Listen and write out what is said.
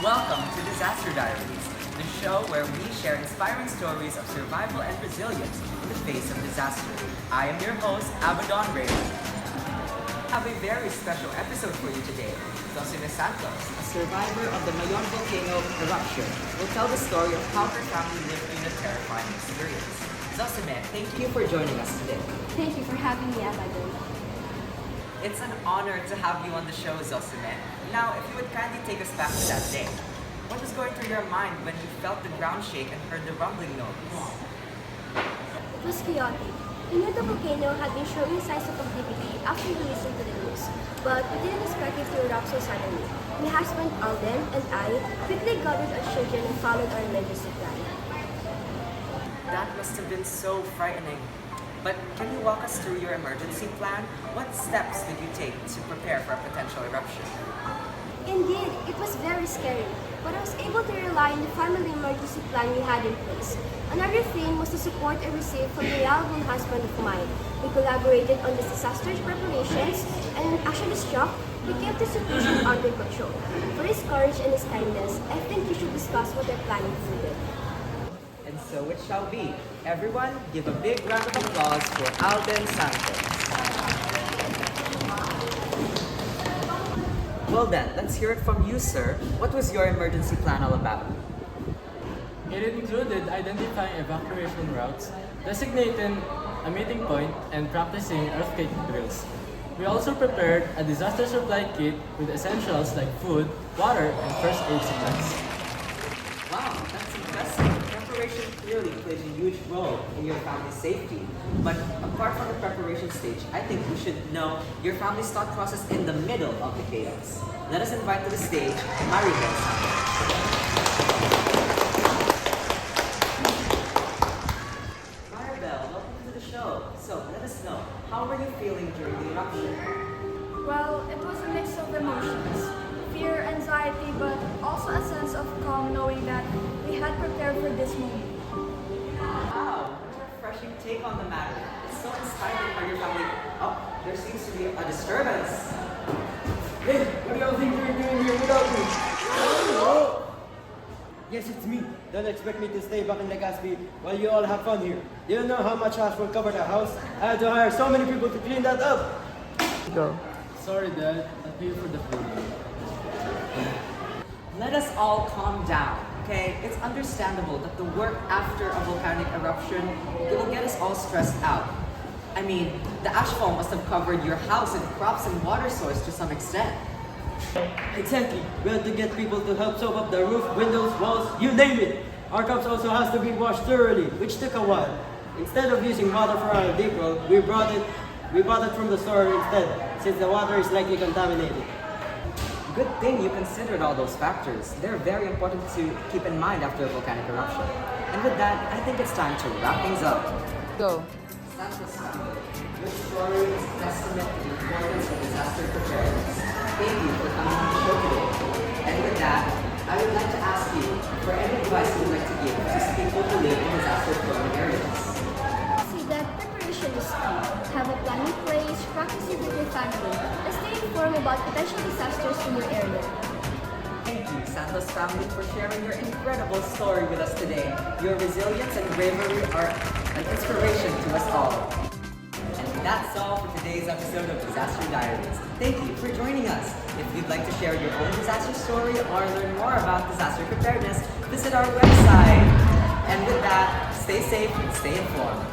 Welcome to Disaster Diaries, the show where we share inspiring stories of survival and resilience in the face of disaster. I am your host, Abaddon Ray. I have a very special episode for you today. Zosime Santos, a survivor of the Mayon volcano eruption, will tell the story of how her family lived through the terrifying experience. Zosime, thank you for joining us today. Thank you for having me, Abaddon. It's an honor to have you on the show, Zosime. Now, if you would kindly take us back to that day. What was going through your mind when you felt the ground shake and heard the rumbling noise? It was chaotic. We knew the volcano had been showing signs of activity after we listened to the news, but we didn't expect it to erupt so suddenly. My husband Alden and I quickly gathered our children and followed our emergency plan. That must have been so frightening. But can you walk us through your emergency plan? What steps did you take to prepare for a potential eruption? Indeed, it was very scary, but I was able to rely on the family emergency plan we had in place. Another thing was the support I received from the reliable husband of mine. We collaborated on the disaster preparations, and when action struck, we kept the situation under control. For his courage and his kindness, I think we should discuss what our plan included. And so it shall be. Everyone, give a big round of applause for Alden Santos. Well then, let's hear it from you, sir. What was your emergency plan all about? It included identifying evacuation routes, designating a meeting point, and practicing earthquake drills. We also prepared a disaster supply kit with essentials like food, water, and first aid supplies. Wow, that's impressive. Preparation clearly played a huge role in your family's safety. But apart from the preparation stage, I think we should know your family's thought process in the middle of the chaos. Let us invite to the stage Maribel Santos. Maribel, welcome to the show. So let us know, how were you feeling during the eruption? Well, it was a mix of emotions. Fear, anxiety, but also a sense of calm knowing that we had prepared for this moment. Wow, what a refreshing take on the matter. It's so inspiring for your family. Oh, there seems to be a disturbance. Hey, what do y'all think you're doing here without me? Yes, it's me. Don't expect me to stay back in Legazpi while you all have fun here. You don't know how much ash will cover the house. I had to hire so many people to clean that up. Go. Sorry, Dad. I'm here for the food. Let us all calm down, okay? It's understandable that the work after a volcanic eruption will get us all stressed out. I mean, the ash fall must have covered your house and crops and water source to some extent. Exactly. We had to get people to help soap up the roof, windows, walls, you name it. Our cups also has to be washed thoroughly, which took a while. Instead of using water for our deep well, we bought it from the store instead, since the water is likely contaminated. Good thing you considered all those factors. They're very important to keep in mind after a volcanic eruption. And with that, I think it's time to wrap things up. Go. Santos family, your story is a testament to the importance of disaster preparedness. Thank you for coming on the show today. And with that, I would like to ask you for any advice you would like to give to people who live in disaster-prone areas. See that preparation is key. Have a plan in place, practice it with your family, and stay informed about potential disasters in your area. Thank you, Santos family, for sharing your incredible story with us today. Your resilience and bravery are an inspiration to us all. And that's all for today's episode of Disaster Diaries. Thank you for joining us. If you'd like to share your own disaster story or learn more about disaster preparedness, visit our website. And with that, stay safe and stay informed.